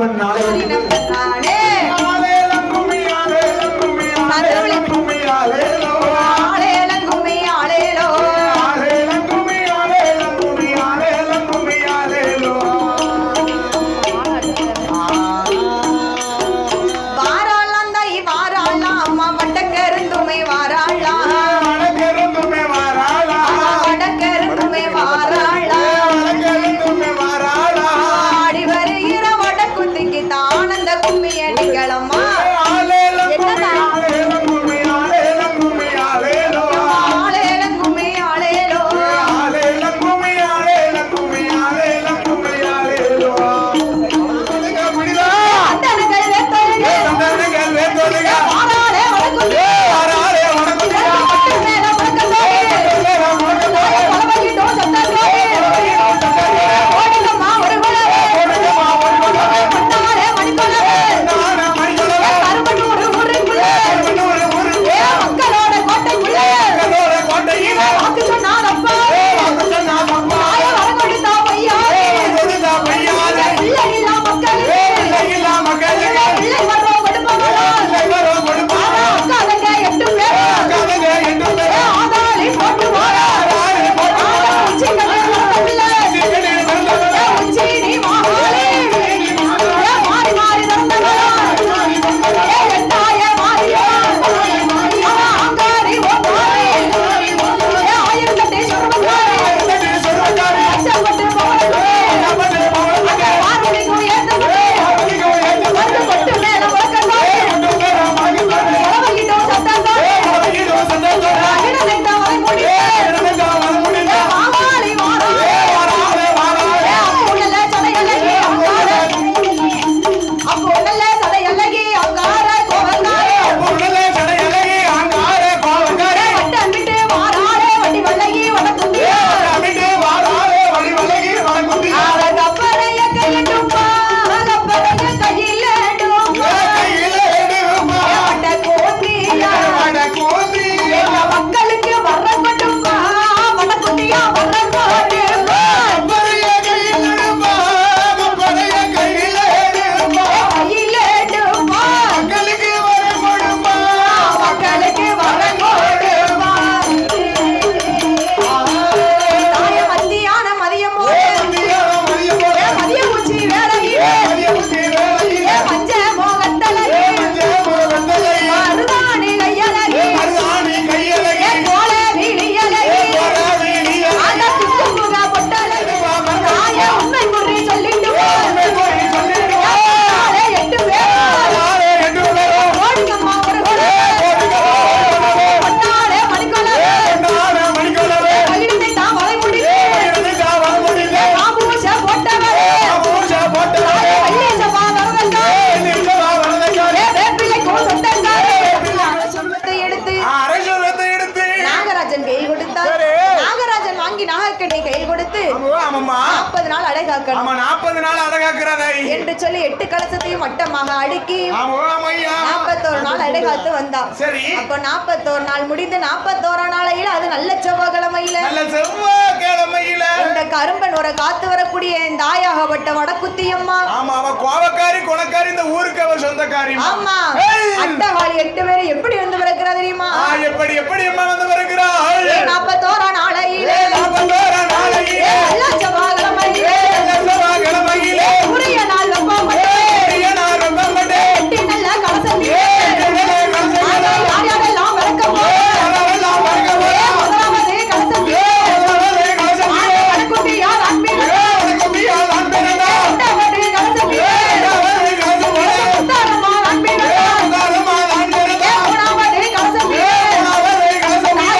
கதிரவன் நாளை என்று சொல்லி 8 கலசத்தையும் மட்டமாக அடுக்கி 41 நாள் அடைகாத்து வந்தான். அப்ப 41 நாள் முடிந்து 41 நாளையில அது நல்ல செவ்வாய்க்கிழமையில இந்த கரும்பன் ஒரு காத்து வரக்கூடிய இந்த ஆயாகப்பட்ட வடக்குத்தியம்மா கோவக்காரி கொணக்காரி இந்த ஊருக்கு அவ சொந்தக்காரி. ஆமா அட்டகாளி 8 பேர் எப்படி வந்து பிறக்கிறா தெரியுமா? எப்படி அம்மா வந்து பிறக்கிறா? 41 நாளையில நல்ல செவ்வாய்க்கிழமையில உரிய நாள் நல்ல கலசம் யார் யாரெல்லாம் வளர்க்க முதலாவது கலசம் வடக்குட்டியார் கலசம்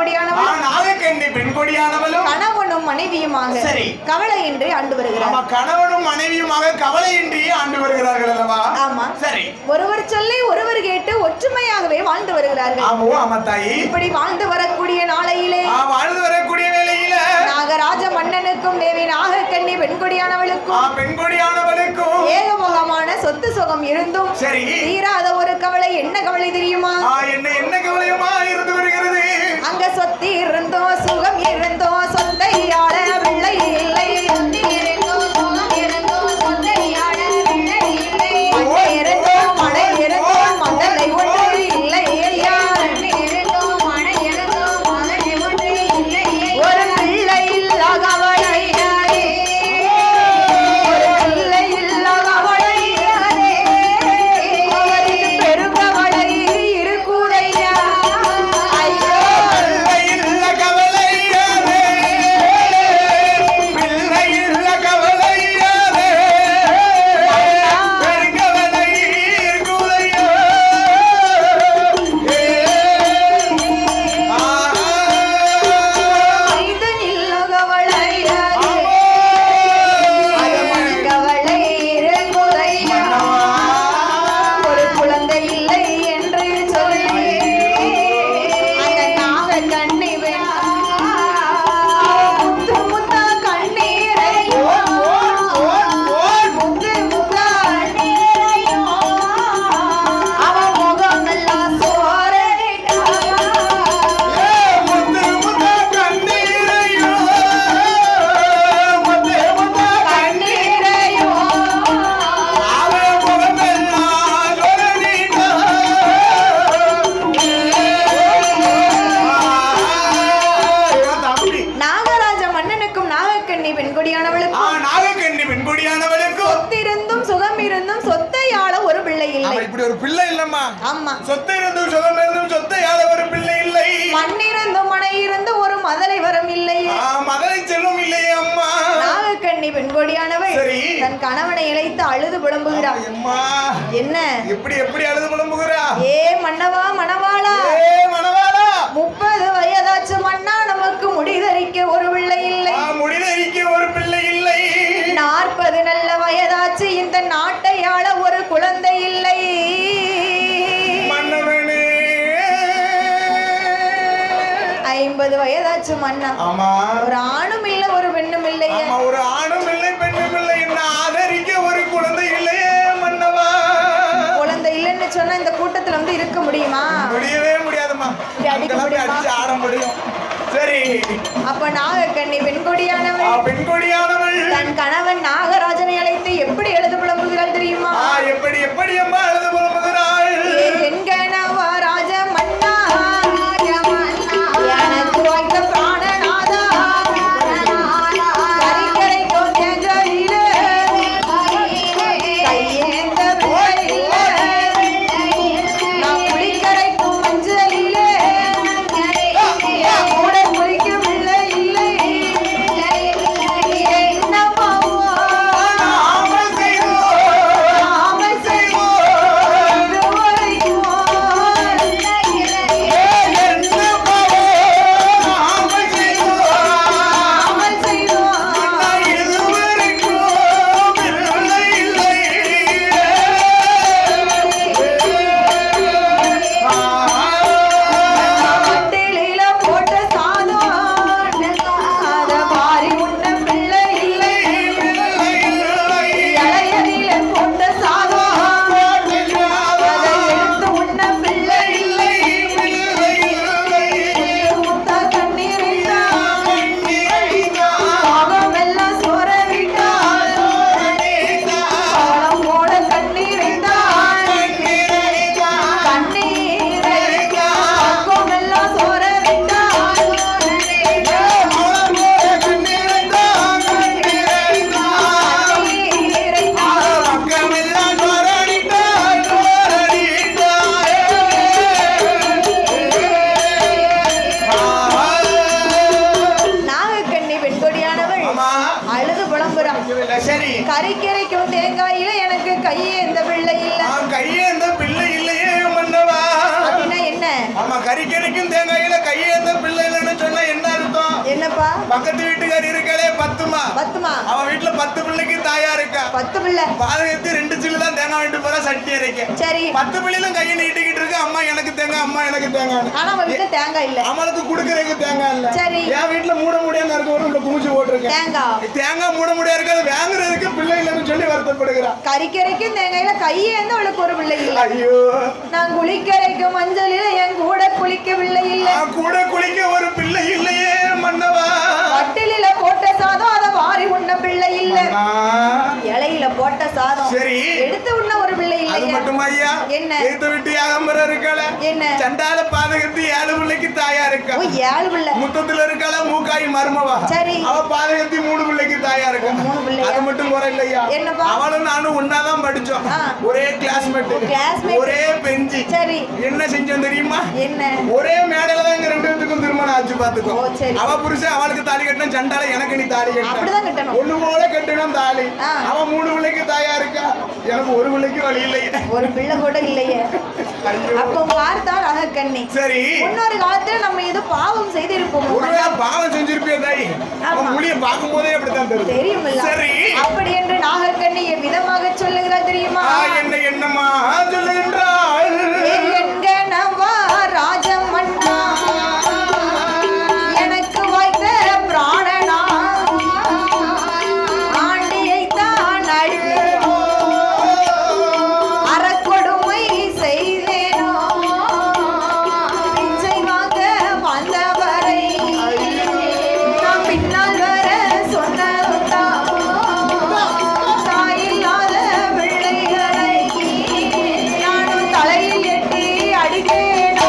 பெண்கொடியானவள் நாகக்கன்னி பெண்கொடியானவளும் கணவனும் மனைவியுமாக சரி கவலையின்றி ஆண்டு வருகிறார். கணவனும் மனைவியுமாக கவலையின்றி ஆண்டு வருகிறார்கள் அல்லவா? ஆமா சரி. ஒருவர் சொல்லி ஒருவர் கேட்டு ஒற்றுமையாகவே வாழ்ந்து வருகிறார்கள். ஆமா ஆமா தாயி. இப்படி வாழ்ந்து வரக்கூடிய நாளையிலே வாழ்ந்து வரக்கூடிய வேளையில நாகராஜ மன்னனுக்கும் தேவி நாகக்கன்னி பெண்கொடியானவளுக்கும் ஏகமுகமான சொத்து சுகம் இருந்தும் சரி தீராத ஒரு கவலை. என்ன கவலை தெரியுமா? என்ன கவலையுமா இருந்து வருகிறது? அங்க சொத்து இருந்தோ சுகம் இருந்தோ சொந்தையாள பிள்ளை இல்லை. மழை இருந்தோ மண்டலை ஒன்று இல்லை. ஒரு பிள்ளை இல்லா கவலை, ஒரு பிள்ளை இல்லா கவலை, அவருக்கு பெருங்கவலை இருக்குதையா. ஐயோ பிள்ளை இல்ல கவலை, பிள்ளை இல்ல கவலை, பெருங்கவலை இருக்குதையா. மனிதன் இல்லா கவலை, அது மனக்கவலை இருக்குதையா. ஒரு குழந்தை இல்லை என்று சொல்லி அந்த நாகக்கன்னி முத்து முத்தா கண்ணீரையும் முத்து முத்தா கண்ணீரையும் அவன் முகம் எல்லாம் சோரடிட்டான். முத்து முத்த கண்ணீரையோ, முத்து முத்த கண்ணீரையும் அவன் முகமெல்லாம் சொரடிட்டான். அப்படி நாகராஜ மன்னனுக்கும் நாகக்கன்னி பெண்கொடியானவளுக்கும் நாகக்கன்னி பெண்கொடியானவளுக்கும் சொத்திருந்தும் சுகம் இருந்தும் சொத்தையாள ஒரு பிள்ளை இல்லை. இப்படி ஒரு பிள்ளை இல்லம்மா. ஆமா சொத்து இருந்தும் சுகம் இருந்தும் சொத்தையால ஒரு பிள்ளை இல்லை. மண்ணிருந்தும் மனை இருந்து ஒரு மதலை வரம் இல்லை. மகளை செல்வம் இல்லையே அம்மா. நாகக்கன்னி பெண்கொடியானவள் சரி. தன் கணவனை இழைத்து அழுது புலம்புகிறாள். அம்மா என்ன எப்படி எப்படி அழுது புலம்புகிறா? ஏ மன்னவா மணவாளா, ஏ மணவாளா, 30 வயதாச்சு மன்னா நமக்கு முடிதரிக்க ஒரு பிள்ளை இல்லை. முடிதறிக்க ஒரு பிள்ளை இல்லை. 40 நல்ல வயதாச்சு இந்த நாட்டை ஆள ஒரு குழந்தை இல்லை. மன்னவனே 50 வயதாச்சு மன்னா, ஆமா ஒரு ஆணும் இல்ல ஒரு பெண்ணும் இல்லையே. ஆமா ஒரு ஆணும் இல்லை பெண்ணும் இல்லை. என்ன ஆதரிக்க ஒரு குழந்தை இல்லையே மன்னவா. குழந்தை இல்லைன்னு சொன்னா இந்த கூட்டத்துல வந்து இருக்க முடியுமா? முடியவே முடியாதுமா. இப்படி அடிக்க முடியுமா? அடிச்சு ஆட முடியும். சரி அப்ப நாகக்கன்னி பெண்கொடியானவள் பெண்கொடியானவள் தன் கணவன் நாகராஜனை அழைத்து எப்படி எழுது புலம்புகிறாள் தெரியுமா? எப்படி எப்படி அம்மா அழுது புலம்புகிறாள்? என் கணவா ராஜ மன்னா, எனக்கு வாய்த்த பிராணநாதா, கரிக்கரை கொஞ்சங்களிலே கையேந்த வெள்ளையிலே, நான் குளிக்கரைக்கும் மஞ்சளிலே என் கூட குளிக்கும் பிள்ளை இல்லை. என்னம்மா நாம செய்வோம், நாம செய்வோம். பக்கத்து வீட்டுக்காரி இருக்காளே பத்துமா அவ வீட்டுல 10 பிள்ளைக்கு தாயா இருக்கா. 10 பிள்ளை பாதகத்தி 2 சில்லு தான் தேங்காய் வாங்கிட்டு போறா சட்னி அரைக்க. சரி 10 பிள்ளைகளும் கையை நீட்டிக்கிட்டு இருக்கு, அம்மா எனக்கு தேங்காய், அம்மா எனக்கு தேங்காய். ஆனா அவ வீட்டுல தேங்காய் இல்ல, அவளுக்கு குடுக்கறதுக்கு தேங்காய் இல்ல. சரி என் வீட்டுல மூட முடியா இருக்க ஒரு குமிச்சு போட்டிருக்கேன். தேங்காய் மூட முடியா இருக்காது, வாங்குறதுக்கு பிள்ளை இல்லைன்னு சொல்லி வருத்தப்படுகிறா. கறிக்கரைக்கும் தேங்காயில கையே இருந்து அவளுக்கு ஒரு பிள்ளை இல்ல. ஐயோ நான் குளிக்கரைக்கும் மஞ்சளில என் கூட குளிக்க பிள்ளை இல்ல. கூட குளிக்க ஒரு பிள்ளை இல்லையே மன்னவா. வட்டிலில போட்ட சாதம் அத வாரி உண்ண பிள்ளை இல்ல. இலையில போட்ட சாதம் சரி எடுத்து உண்ண ஒரு பிள்ளை இல்ல. அது மட்டும் ஐயா என்ன எடுத்து விட்டு யாகம்பரம் இருக்காள என்ன சண்டால பாதகத்தி 7 பிள்ளைக்கு தாயா இருக்கா. 7 பிள்ளை முத்தத்துல இருக்காள மூக்காய் மருமவா. சரி அவ பாதகத்தி 3 பிள்ளைக்கு தாயா இருக்கா. அது மட்டும் குறை இல்லையா. அவளும் நானும் ஒன்னாதான் படிச்சோம், ஒரே கிளாஸ்மேட், ஒரே பெஞ்சி. சரி என்ன செஞ்சோம் தெரியுமா. என்ன ஒரே மேடையில தான் எங்க 2 பேத்துக்கும் திருமணம் ஆச்சு பாத்துக்கோ. அவ புருஷன் அவளுக்கு தாலி கட்டினா சண்டால எனக்கு நீ தாலி கட்டணும், ஒண்ணு போல கட்டணும் தாலி. அவன் 3 பிள்ளைக்கு தாயா இருக்கா, எனக்கு ஒரு பிள்ளைக்கு வழி இல்லை, ஒரு பிள்ளை கூட இல்லையே. அப்ப பார்த்தால் அகக்கண்ணி. சரி இன்னொரு காலத்துல நம்ம ஏதோ பாவம் செய்திருப்போம். ஒருவேளை பாவம் செஞ்சிருப்பிய தாய், முடிய பார்க்கும் போதே அப்படித்தான் தெரியும். சரி அப்படி என்று நாகக்கண்ணி விதமாக சொல்லுகிறார் தெரியுமா. என்னம்மா சொல்லுகின்றாள். என்கணவா ராஜமன்னா எனக்கு வாய்த்த பிராணனா ஆண்டியை தான் அழித்தேனோ அறக்கொடுமை செய்தேனோ பிச்சை வாங்க வந்தவரை நான் பின்னால் வர சொன்னதுண்டா தாயில்லாத பிள்ளைகளை நானும் தலையில் எட்டி அடித்தேனோ.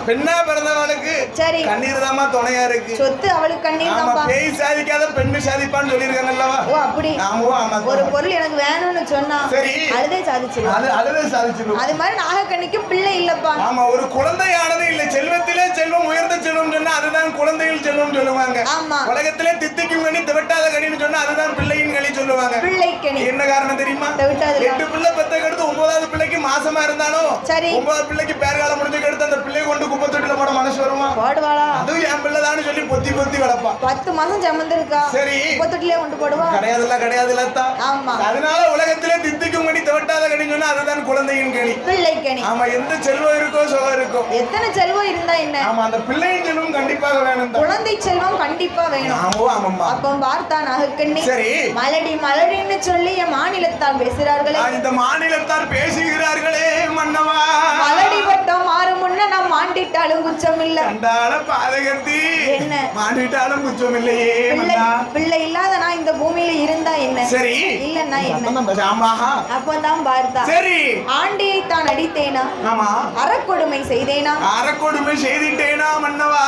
பெண்ணா பிறந்தவளுக்கு சரி கண்ணீர் தாமா துணையா இருக்கு. சொத்து அவளுக்கு கண்ணீர் தான்ப்பா. பேய் சாதிக்காத பெண்ணு சாதிப்பான்னு சொல்லிருக்காங்க அல்லவா. ஓ அப்படி. ஆமா ஒரு பொருள் எனக்கு வேணும்னு சொன்னா சரி அழுதே சாதிச்சிரும். அழுதே சாதிச்சிரும். அது மாதிரி நாகக்கண்ணிக்கு பிள்ளை இல்லப்பா. ஆமா ஒரு குழந்தையானது இல்ல. செல்வத்திலே செல்வம் உயர்ந்த செல்வம் சொன்னா அதுதான் குழந்தையில் செல்வம் சொல்லுவாங்க. ஆமா உலகத்திலே தித்திக்கும் கனி திவட்டாத கனின்னு சொன்னா அதுதான் பிள்ளையின் கனி சொல்லுவாங்க. பிள்ளை கனி என்ன காரணம் தெரியுமா. 8 பிள்ளை பெத்த கெடுத்து 9வது பிள்ளைக்கு மாசமா இருந்தாலும் சரி 9வது பிள்ளைக்கு பேர்கால முடிஞ்ச கெடுத்து அந்த பிள்ளை கொண்டு குப்பை தொட்டில போட மனசு வருமா. போடுவாளா. அதுவும் என் பிள்ளைதான்னு சொல்லி பொத்தி பொத்தி வளர்ப்பா. 10 மாசம் சமந்திருக்கா சரி குப்பை தொட்டிலே கொண்டு போடுவா. கிடையாதுல ஆமா அதனால உலகத்திலே தித்திக்கும் கனி திவட்டாத கனின்னு சொன்னா அதுதான் குழந்தையின் கனி பிள்ளை கனி. ஆமா எந்த செல்வம் இருக்கோ சுகம் இருக்கோ. எத்தனை செல்வம் இருந்தா என்ன. ஆமா அந்த பிள்ளையின் செல்வம் கண்டிப்பாக வேணும். குழந்தை செல்வம் கண்டிப்பா வேணும். ஆமா அப்ப பார்த்தா நாகக்கண்ணி சரி மலடி மலடின்னு சொல்லி என் மாநிலத்தால் பேசுறார்களே. இந்த மாநிலத்தால் பேசுகிறார்களே மன்னவா. மலடி வட்டம் மாறும் முன்ன நான் மாண்டிட்டாலும் குச்சம் இல்ல. கண்டால பாதகத்தி என்ன மாண்டிட்டாலும் குச்சம் இல்லையே. பிள்ளை இல்லாத நான் இந்த பூமியில இருந்தா என்ன சரி இல்லன்னா என்ன. அப்பதான் பார்த்தா சரி ஆண்டியை தான் அடித்தேனா. ஆமா அறக்கொடுமை செய்தேனா. அறக்கொடுமை செய்திட்டேனா மன்னவா.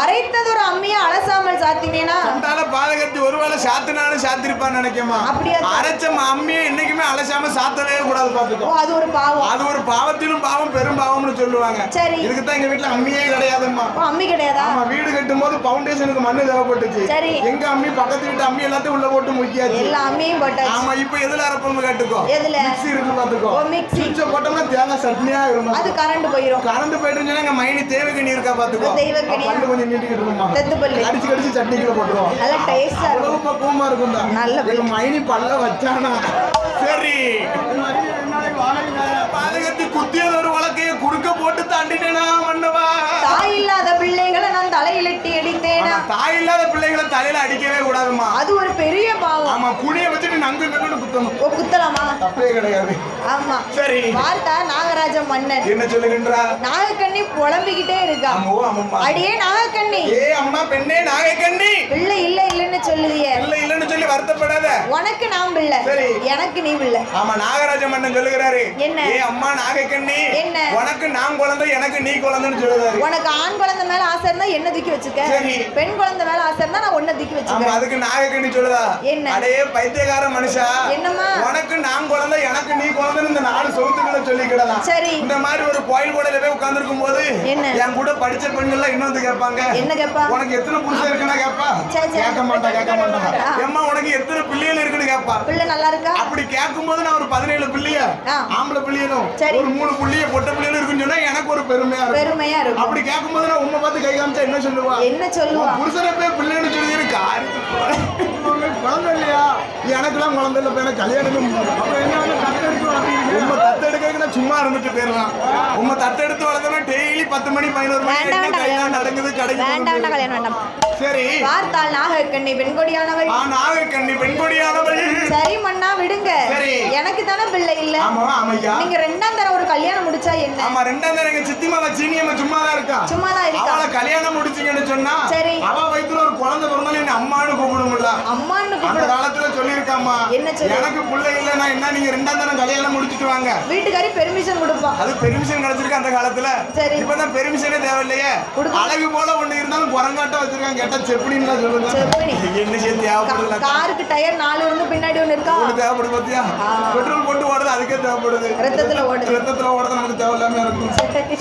அரைத்தது ஒரு அம்மியை அலசாமல் சாத்தினேனா. கண்டால பாதகத்தி ஒருவேளை சாத்தினாலும் சாத்திருப்பான்னு நினைக்கமா. அப்படியே அரைச்ச அம்மியை என்னைக்குமே அலசாம சாத்தவே கூடாது பாத்துக்கோ. அது ஒரு பாவம். அது ஒரு பாவத்திலும் பாவம் பெரும் பாவம்னு சொல்லுவாங்க. சரி இதுக்கு தான் எங்க வீட்டுல அம்மியே கிடையாதும்மா. அம்மி கிடையாதா. ஆமா வீடு கட்டும் போது பவுண்டேஷனுக்கு மண்ணு தேவைப்பட்டுச்சு. சரி எங்க அம்மி பக்கத்து வீட்டு அம்மி எல்லாத்தையும் உள்ள போட்டு முக்கியாச்சு. எல்லா அம்மியும் போட்டாச்சு. ஆமா இப்போ எதுல அரைப்போம் கேட்டுக்கோ. எதுல மிக்ஸி இருக்கு பாத்துக்கோ. ஓ மிக்ஸி சுவிட்ச் போட்டோம்னா தேங்காய் சட்னியா இருக்கும். அது கரண்ட் போயிடும். கரண்ட் போயிடுச்சுனா எங்க மைனி தேவகனி இருக்கா பாத்துக்கோ. தேவகனி பல்லு கொஞ்சம் நீட்டிட்டு இருக்குமா. தெத்து பல்லு அடிச்சு கடிச்சு சட்னிக்குள்ள போட்டுறோம். நல்ல டேஸ்டா இருக்கும். ரொம்ப கூமா இருக்கும். நல்ல மைனி பல்ல வச்சானா சரி பாதகத்தி குத்தியது ஒரு வழக்கைய குறுக்க போட்டு தாண்டிட்டேனா மன்னவா. தாய் இல்லாத பிள்ளைகளை நான் தலையில தாய் இல்லாத பிள்ளைகளை தலையில அடிக்கவே கூடாதுமா. அது ஒரு பெரிய பாவம். ஆமா, குனிய வச்சுட்டு நங்கு நங்குன்னு குத்தணும். ஓ, குத்தலாமா? தப்பே கிடையாது. ஆமா. சரி. பார்த்தா நாகராஜ மன்னன் என்ன சொல்லுகின்றா? நாகக்கண்ணி புலம்பிக்கிட்டே இருக்கா. அடியே நாகக்கண்ணி, ஏ அம்மா பெண்ணே நாகக்கண்ணி, பிள்ளை இல்ல இல்லன்னு சொல்லுதியே. இல்ல இல்லன்னு சொல்லி வருத்தப்படாத. உனக்கு நான் பிள்ளை, எனக்கு நீ பிள்ளை. ஆமா, நாகராஜ மன்னன் சொல்லுகிறாரு. என்ன? ஏ அம்மா நாகக்கண்ணி, என்ன? உனக்கு நான் குழந்தை, எனக்கு நீ குழந்தைன்னு சொல்லுறாரு. உனக்கு ஆண் குழந்தை மேல ஆசை இருந்தா என்ன தூக்கி வச்சுக்க, பெண் குழந்தை மேல ஆசை இருந்தா நான் ஒன்ன தூக்கி வச்சுக்க. அதுக்கு நாகக்கண்ணி சொல்லுதா, என்ன? அடே பைத்தியக்கார மனுஷா, என்னம்மா? உனக்கு நான் குழந்தை, எனக்கு நீ குழந்தைன்னு இந்த நாலு சொத்துக்களை சொல்லிக்கிடலாம். சரி. இந்த மாதிரி ஒரு கோயில் கூடல போய் உட்கார்ந்துருக்கும் போது என் கூட படிச்ச பெண்கள் இன்னும் வந்து கேட்பாங்க, என்ன கேட்பா? உனக்கு எத்தனை புருஷன் இருக்குன்னா கேட்பா? கேட்க மாட்டா, கேட்க மாட்டா. ஏம்மா உனக்கு எத்தனை பிள்ளைகள் இருக்குன்னு கேட்பா. பிள்ளை நல்லா இருக்கா? அப்படி கேட்கும் போது நான் ஒரு 17 பிள்ளைய ஆம்பளை பிள்ளைகளும் ஒரு 3 பிள்ளைய பொட்ட பிள்ளைகளும் இருக்குன்னு சொன்னா எனக்கு ஒரு பெருமையா இருக்கும். அப்படி கேட்கும் போது நான் உண்மை பார்த்து கை காமிச்சா என்ன சொல்லுவா? என்ன சொல்லுவா? புருஷனை போய் பிள்ளைன்னு சொல்லி குழந்தை இல்லையா? எனக்குலாம் குழந்தை இல்ல, எனக்கு கல்யாணமே உண்மை தத்தெடுக்க சும்மா இருந்துட்டு போயிடலாம். உண்மை தத்தெடுத்து வளர்த்தோம்னா டெய்லி 10 மணி 11 மணி நடக்குது கடைக்கு. சரி. பார்த்தால் நாகக்கண்ணி பெண்கொடியானவள். நாகக்கண்ணி பெண்கொடியானவள். சரி மண்ணா விடுங்க, எனக்கு தானே பிள்ளை இல்ல. நீங்க 2ஆம் தரம் ஒரு கல்யாணம் முடிச்சா என்ன? ஆமா, 2ஆம் தரம் எங்க சித்திமா சீனியம்மா சும்மாதான் இருக்கா. அவளை கல்யாணம் முடிச்சீங்கன்னு சொன்னா சரி, அவ வயித்துல ஒரு குழந்தை பிறந்தாலும் என்ன அம்மான்னு கூப்பிடும்ல. அம்மான்னு அந்த காலத்துல சொல்லிருக்காமா, எனக்கு பிள்ளை இல்ல, நான் என்ன நீங்க 2ஆம் தரம் கல்யாணம் முடிச்சிட்டு வாங்க. வீட்டுக்காரி பெர்மிஷன் கொடுப்பா. அது பெர்மிஷன் கிடைச்சிருக்கு அந்த காலத்துல. இப்பதான் பெர்மிஷனே தேவையில்லையே. அழகு போல ஒண்ணு இருந்தாலும் குரங்காட்ட வச்சிருக்காங்க. கேட்டா செப்பனின்னு சொல்லுங்க. என்ன செய்ய தேவைப்படுது? காருக்கு டயர் 4 இருந்து பின்னாடி ஒண்ணு இருக்கா, ஒண்ணு தேவைப்படுது. பாத்தியா, பெட்ரோல் போட்டு ஓடுது, அதுக்கே தேவைப்படுது. ரத்தத்துல ஓடுது நமக்கு தேவையில்லாம இருக்கும்.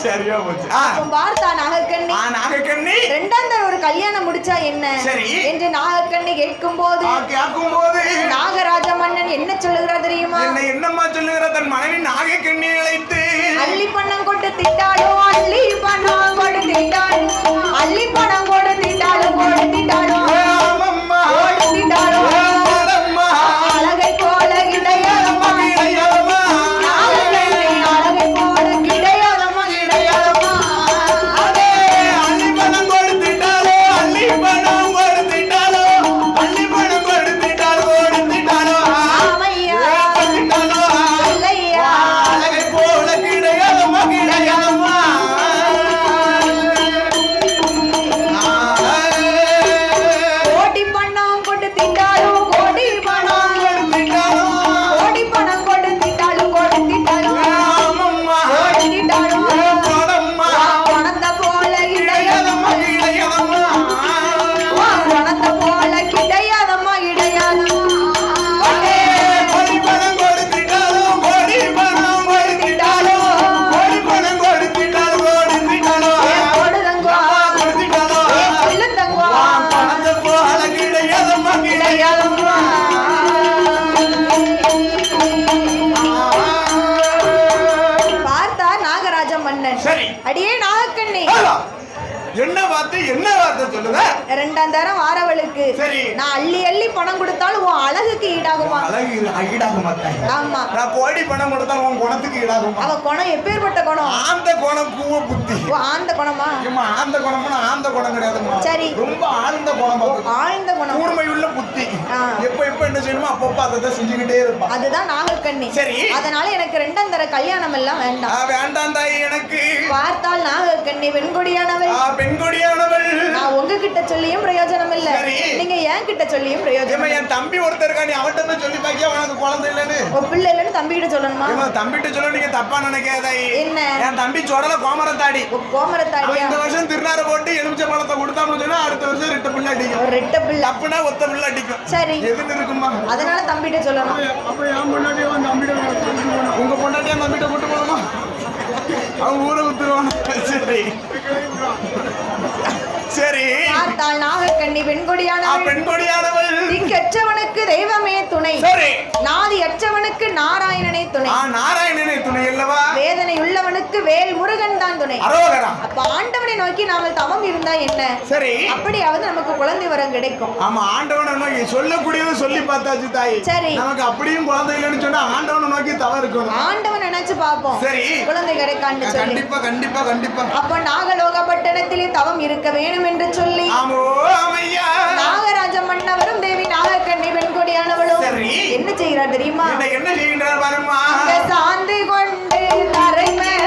சரியா போச்சு. பார்த்தா நாகக்கண்ணி, நாகக்கண்ணி 2ஆம் தரம் ஒரு கல்யாணம் முடிச்சா என்ன என்று நாகக்கண்ணி கேட்கும் போது நாகராஜ மன்னன் என்ன சொல்லுகிறார் தெரியுமா? என்னம்மா சொல்லுகிறார்? தன் மனைவி நாகக்கண்ணி அழைத்து அள்ளி பணம் கொண்டு திட்டாலும், அள்ளி பணம் கொண்டு திட்டாலும், அள்ளி பணம் கொண்டு திட்டாலும், கொடுத்திட்டாலும் அழகை போல கிடையாதம்மா, கிடையாதம்மா, அழகை போல கிடையாதம்மா, கிடையாதம்மா. அதே அள்ளி பணம் கொடுத்திட்டாலோ, அள்ளி பணம் கொடுத்திட்டாலோ, அள்ளி பணம் கொடுத்திட்டாலோ, கொடுத்திட்டாலோ ஆமையா கொடுத்திட்டாலோ இல்லையா, அழகை போல கிடையாதம்மா, கிடையாதம்மா. கோடி பணம் கொடுத்திட்டாலும், கோடி பணம் கொடுத்திட்டாலும், கோடி பணம் கொடுத்திட்டாலும், கொடுத்திட்டாலும் ஆமம்மா கொடுத்திட்டாலும் பணம்மா, பணத்தை போல கிடையாதம்மா, கிடையாதம்மா, பணத்தை போல கிடையாதம்மா, கிடையாதம்மா. கோடி பணம் கொடுத்திட்டாலும், கோடி பணம் கொடுத்திட்டாலும், கோடி பணம் கொடுத்திட்டாலும், கொடுத்திட்டாலும் கொடுதங்கோ, கொடுத்திட்டாலும் சொல்லுதங்கோ, பணத்தை போல கிடையாதம்மா, கிடையாதம்மா. பார்த்தா நாகராஜ மன்னன். சரி. அடியே நாகக்கண்ணி, என்ன வார்த்தை சொல்லுத? 2ஆம் தரம் ஆரவளுக்கு சரி, நான் அள்ளி அள்ளி பணம் கொடுத்தாலும் உன் அழகுக்கு ஈடாகுமா? அழகு ஈடாக மாட்டேன். ஆமா, நான் கோடி பணம் கொடுத்தாலும் உன் குணத்துக்கு ஈடாகுமா? அவ குணம் எப்பேற்பட்ட குணம்? ஆந்த குணம், பூவ புத்தி. ஓ, ஆந்த குணமா? ஏமா ஆந்த குணம்னா ஆந்த குணம் கிடையாதுமா. சரி, ரொம்ப ஆழ்ந்த குணம். ஆழ்ந்த குணம், கூர்மை உள்ள புத்தி. எப்ப என்ன செய்யணுமோ அப்பப்ப அதை செஞ்சுக்கிட்டே இருப்பா. அதுதான் நாகக்கண்ணி. சரி, அதனால எனக்கு 2ஆம் தர கல்யாணம் எல்லாம் வேண்டாம். வேண்டாம் தாய் எனக்கு. பார்த்தால் நாகக்கண்ணி பெண்கொடியானவள். பெண்கொடியானவள் நான் உங்ககிட்ட சொல்லியும் பிரயோஜனம் இல்ல, நீங்க என் கிட்ட சொல்லியும் பிரயோஜனம். என் தம்பி ஒருத்தர் இருக்கா, நீ அவட்ட போய் சொல்லி பாக்கியா உனக்கு குழந்தை இல்லன்னு? பிள்ளை இல்லன்னு தம்பி கிட்ட சொல்லணுமா? தம்பிட்ட சொல்ல நீங்க தப்பா நினைக்காத. என்ன? என் தம்பி சொடல கோமரத்தாடி. கோமரத்தாடி இந்த வருஷம் திருநார போட்டு எலுமிச்சை பழத்தை கொடுத்தான்னு சொன்னா அடுத்த வருஷம் ரெட்ட பிள்ளை அடிக்கும். ரெட்ட பிள்ளை அப்பனா ஒத்த பிள்ளை அடிக்கும். சரி, எதுன்னு இருக்குமா? அதனால தம்பிட்ட சொல்லணும். அப்ப என் பொண்டாட்டியா தம்பிட்ட, உங்க பொண்டாட்டியா தம்பிட்ட கூட்டு போகணுமா? அவங்க ஊரை வித்துருவாங்க. சரி சரி. பார்த்தால் நாகக்கண்ணி பெண்கொடியானவள். பெண்கொடியானவள் திக்கற்றவனுக்கு தெய்வமே துணை. சரி, நாதி அற்றவனுக்கு நாராயணனே துணை. நாராயணனே துணை அல்லவா? வேதனை உள்ளவனுக்கு வேல் முருகன் தான் துணை. அரோகரா. அப்ப ஆண்டவனை நோக்கி நாமல் தவம் இருந்தா என்ன? சரி, அப்படியாவது நமக்கு குழந்தை வரம் கிடைக்கும். ஆமா, ஆண்டவனை நோக்கி சொல்லக்கூடியது சொல்லி பார்த்தாச்சு தாய். சரி, நமக்கு அப்படியும் குழந்தை இல்லைன்னு சொன்னா ஆண்டவனை நோக்கி தவம் இருக்கணும். ஆண்டவன் என்ன நினைச்சு பாப்போம். சரி. குழந்தை கிடைக்கான்னு சொல்லி. கண்டிப்பா கண்டிப்பா கண்டிப்பா. அப்ப நாகலோக பட்டணத்திலே தவம் இருக்க வேணும் என்று சொல்லி நாகராஜ மன்னவரும் தேவி நாகக்கண்ணி பெண்கொடியானவளும் என்ன செய்கிறார் தெரியுமா? என்ன செய்கிறார் பாருமா? சாந்து கொண்டு தரை மேலே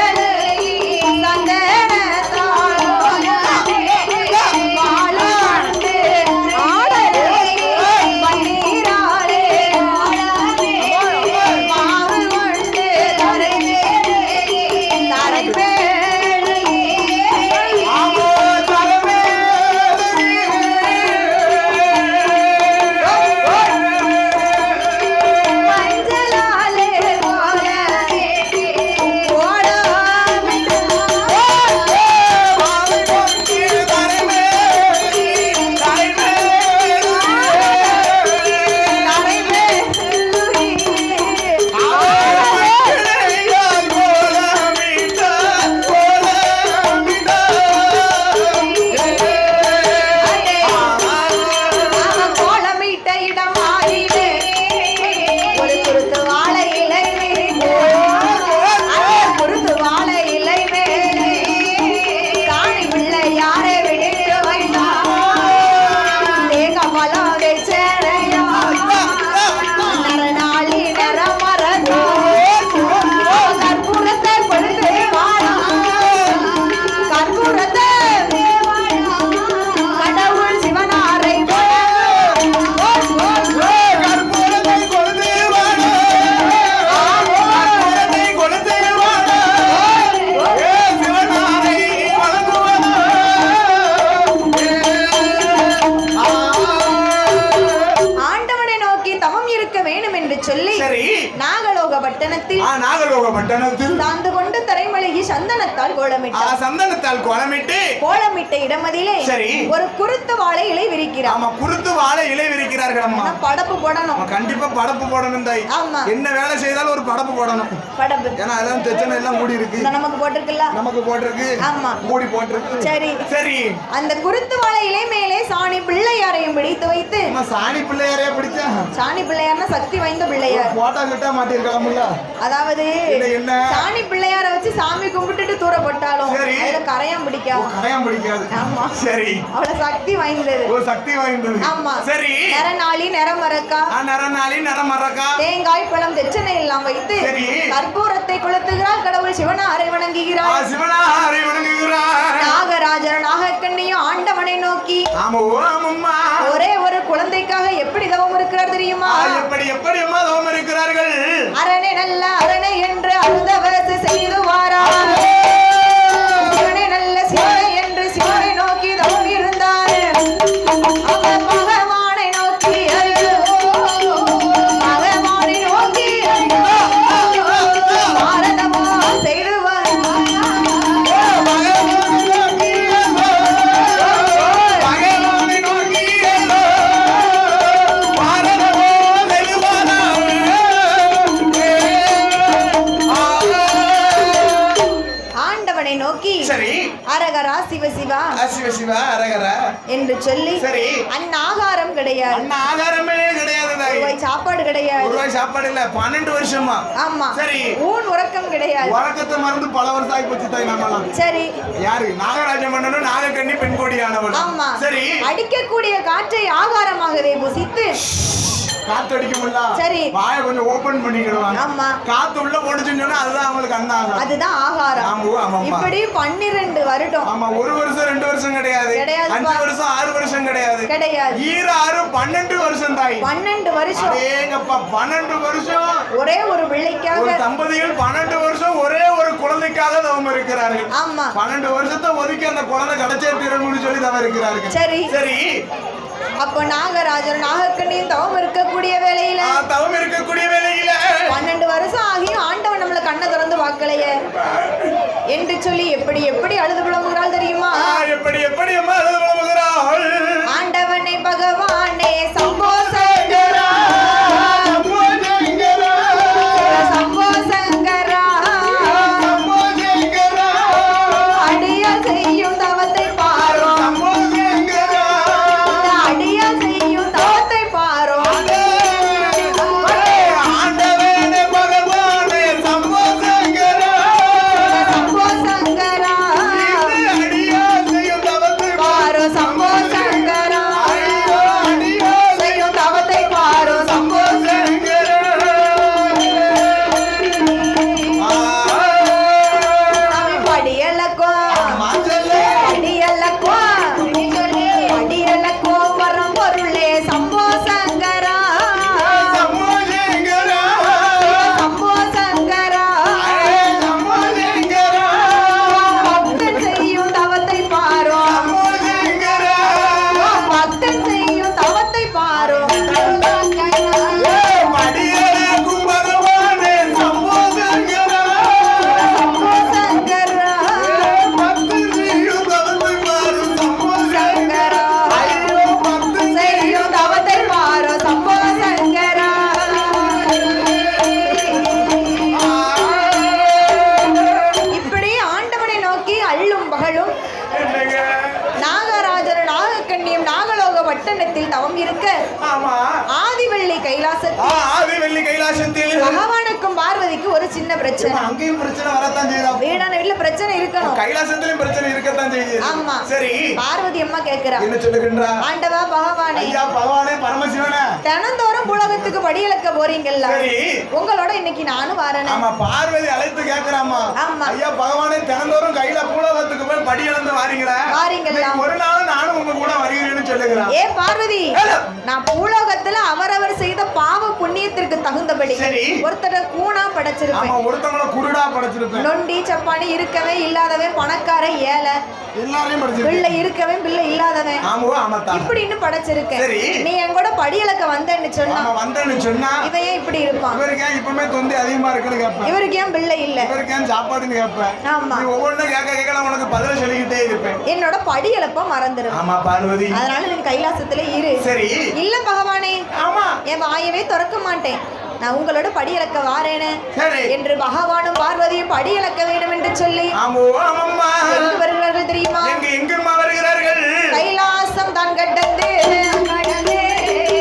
கோலமிட்ட இடமதிலே ஒரு குருத்து வாழை இலை விரிக்கிறார். ஆமா, குருத்து வாழை இலை விரிக்கிறார்கள். அம்மா படப்பு போடணும். கண்டிப்பா படப்பு போடணும் தாய். ஆமா, என்ன வேலை செய்தாலும் ஒரு படப்பு போடணும். படப்பு ஏன்னா அதெல்லாம் தெச்சனை எல்லாம் மூடி இருக்கு. நமக்கு போட்டிருக்குல்ல? நமக்கு போட்டிருக்கு. ஆமா, மூடி போட்டிருக்கு. சரி சரி. அந்த குருத்து வாழை இலை மேலே சாணி பிள்ளையாரையும் பிடித்து வைத்து. சாணி பிள்ளையாரையே பிடிச்சா? சாணி பிள்ளையார்னா சக்தி வாய்ந்த பிள்ளையார். போட்டா கிட்ட மாட்டிருக்கலாம்ல. அதாவது என்ன சாணி பிள்ளையாரை வச்சு சாமி கும்பிட்டுட்டு தூர போட்டாலும் அதுல கரையான் பிடிக்காது. கரையான் பிடிக்காது. ஆமா, சரி. அவள சக்தி வாய்ந்தது. ஓ, சக்தி வாய்ந்தது. ஆமா, சரி. நரநாளி நரமரக்கா, நரநாளி நரமரக்கா, தேங்காய் பழம் தெச்சனை எல்லாம் வைத்து கற்பூரத்தை கொளுத்துகிறாள். கடவுள் சிவனாரை வணங்குகிறார். சிவனாரை வணங்குகிறார். நாகராஜர் நாகக்கண்ணியும் ஆண்டவனை நோக்கி ஒரே ஒரு குழந்தைக்காக எப்படி தவம் இருக்கிறார் தெரியுமா? எப்படி எப்படி தவம் இருக்கிறார்கள்? அரணை நல்ல அரணை என்று அழுதவசு செய்து வாரா. சிவனை நல்ல சிவனை என்று சிவனை நோக்கி தவம் இருந்தார். அவர் பகவானை நோக்கி பகவானை நோக்கி பாரதமா செய்து அரகரா சிவ சிவா சிவ சிவா அரகரா என்று சொல்லி அன்னாகாரம் கிடையாது. அன்னாகாரமே கிடையாது. சாப்பாடு கிடையாது. ஒரு சாப்பாடு இல்ல. 12 வருஷமா. ஆமா, சரி. ஊன் உறக்கம் கிடையாது. உறக்கத்தை மறந்து பல வருஷம் ஆகி போச்சு தாய். நாமலாம் சரி. யாரு? நாகராஜ மன்னனும் நாகக்கண்ணி பெண்கொடியானவள். ஆமா, சரி. அடிக்கக்கூடிய காற்றை ஆகாரமாகவே புசித்து காத்து அடிக்கும்ல. சரி, வாயை கொஞ்சம் ஓபன் பண்ணிடுவாங்க. ஆமா, காத்து உள்ள போடுச்சுன்னு சொன்னா அதுதான் அவங்களுக்கு அன்னாகாரம். அதுதான் ஆகாரம். ஆமா. இப்படி 12 வருடம். ஆமா, 1 வருஷம் 2 வருஷம் கிடையாது. 5 வருஷம் 6 வருஷம் கிடையாது. 6 12 வருஷம் தாய். 12 வருஷம். ஏங்கப்பா, 12 வருஷம் ஒரே ஒரு பிள்ளைக்காக. ஒரு தம்பதிகள் 12 வருஷம் ஒரே ஒரு குழந்தைக்காக தவம் இருக்கிறார்கள். ஆமா, 12 வருஷத்தை ஒதுக்கி அந்த குழந்தை கிடைச்சே தீரணும்னு சொல்லி தவம் இருக்கிறார்கள். சரி சரி. அப்போ நாகராஜர் நாகக்கண்ணியும் தவம் இருக்கக்கூடிய வேளையில 12 வருஷம் ஆகியும் ஆண்டவன் நம்மள கண்ணை திறந்து பார்க்கலையே என்று சொல்லி எப்படி எப்படி அழுது புலம்புகிறாள் தெரியுமா? எப்படி எப்படி அழுது புலம்புகிறாள்? ஆண்டவனை பகவானே சம்போ சங்கரா, சம்போ சங்கரா, அடியா செய்யும் தவத்தை பாரோ, அடியா செய்யும் தவத்தை பாரோ. ஆண்டவனே பகவானே சம்போ சங்கரா, இருக்கும் பார்வதிக்கு ஒரு சின்ன பிரச்சனை. அங்கேயும் பிரச்சனை வரத்தான் செய்யுதா? வீடான வீட்டுல பிரச்சனை இருக்கணும், கைலாசத்திலும் பிரச்சனை இருக்கத்தான் செய்யுது. ஆமா. சரி, பார்வதி அம்மா கேக்குறா, என்ன சொல்லுகின்றா? ஆண்டவா பகவானே, ஐயா பகவானே பரமசிவனே, தினந்தோறும் உலகத்துக்கு படியளக்க போறீங்கல்ல, சரி, உங்களோட இன்னைக்கு நானும் வரேன். ஆமா, பார்வதி அழைத்து கேக்குறாமா, ஐயா பகவானே தினந்தோறும் கையில பூலோகத்துக்கு போய் படியளந்து வாரீங்களா? ஒரு நாள் நானும் உங்க கூட வருகிறேன்னு சொல்லுகிறான். ஏ பார்வதி, நான் பூலோகத்துல அவரவர் செய்த பாவ புண்ணியத்திற்கு தகுந்தபடி ஒருத்தர கூணா படைச்சிருப்பேன், ஒருத்தவங்கள குருடா படைச்சிருப்பேன், நொண்டி சப்பானி இருக்கவே இல்லாதவன், பணக்காரன் ஏழை எல்லாரையும் படைச்சிருப்பேன், பிள்ளை இருக்கவே பிள்ளை இல்லாதவன், இப்படின்னு படைச்சிருக்கேன். நீ என் கூட படியளக்க வந்தேன்னு சொன்னா இவன் ஏன் இப்படி இருப்பான்? இவருக்கு ஏன் இப்பவுமே தொந்தி அதிகமா இருக்குன்னு கேட்பேன், இவருக்கு ஏன் பிள்ளை இல்ல, இவருக்கு ஏன் சாப்பாடுன்னு கேட்பேன். ஆமா, ஒவ்வொன்றும் கேட்க கேட்கலாம், உனக்கு பதில சொல்லிக்கிட்டே இருப்பேன். என்னோட படியளப்ப மறந்துடும். ஆமா பார்வதி, அதனால நீ கைலாசத்துல இரு. சரி, இல்ல பகவானே, ஆமா, என் வாயவே திறக்க மாட்டேன், நான் உங்களோட படியளக்க வாரேனே என்று பகவானும் பார்வதியும் படியளக்க வேண்டும் என்று சொல்லி எங்கு வருகிறார்கள் தெரியுமா? எங்கம்மா வருகிறார்கள்? கைலாசம் தான் கட்டந்து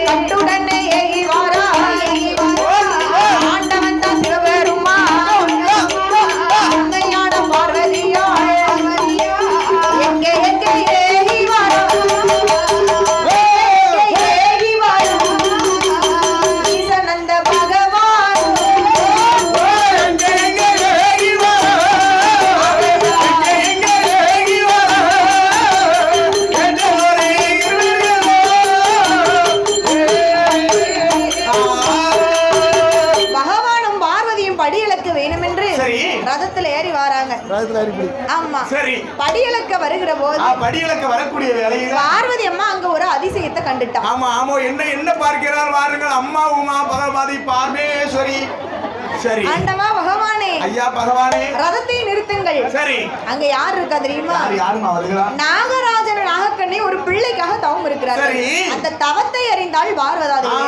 கட்டுடனே ஏகி வாரா ஆண்டவன் தான் சிவபெருமா அன்னையான பார்வதியா எங்கே எங்கே ஏகி வாரா ஏகி வாரா ஈசனந்த பகவான் எங்கே எங்கே ஏகி வாரா எங்கே எங்கே ஏகி வாரா பகவானும் பார்வதியும் படியளக்க வேணுமென்று ரதத்துல ஏறி வராங்க. ஆமா, சரி, படியளக்க வருகிற போது படியளக்க வரக்கூடிய வேளையில பார்வதி அம்மா அங்க ஒரு அதிசயத்தை கண்டுட்டா. ஆமா ஆமா, என்ன பார்க்கிறார் வாருங்கள், அம்மா உமா பகவதி பார்மேஸ்வரி. சரி, ஆண்டவா பகவானே, ஐயா பகவானே, ரதத்தை நிறுத்துங்கள். சரி, அங்க யார் இருக்கா தெரியுமா? யாருமா வருகிறா? நாகராஜன் நாகக்கண்ணி ஒரு பிள்ளைக்காக தவம் இருக்கிறார். அந்த தவத்தை அறிந்தால் பார்வதாதேவி.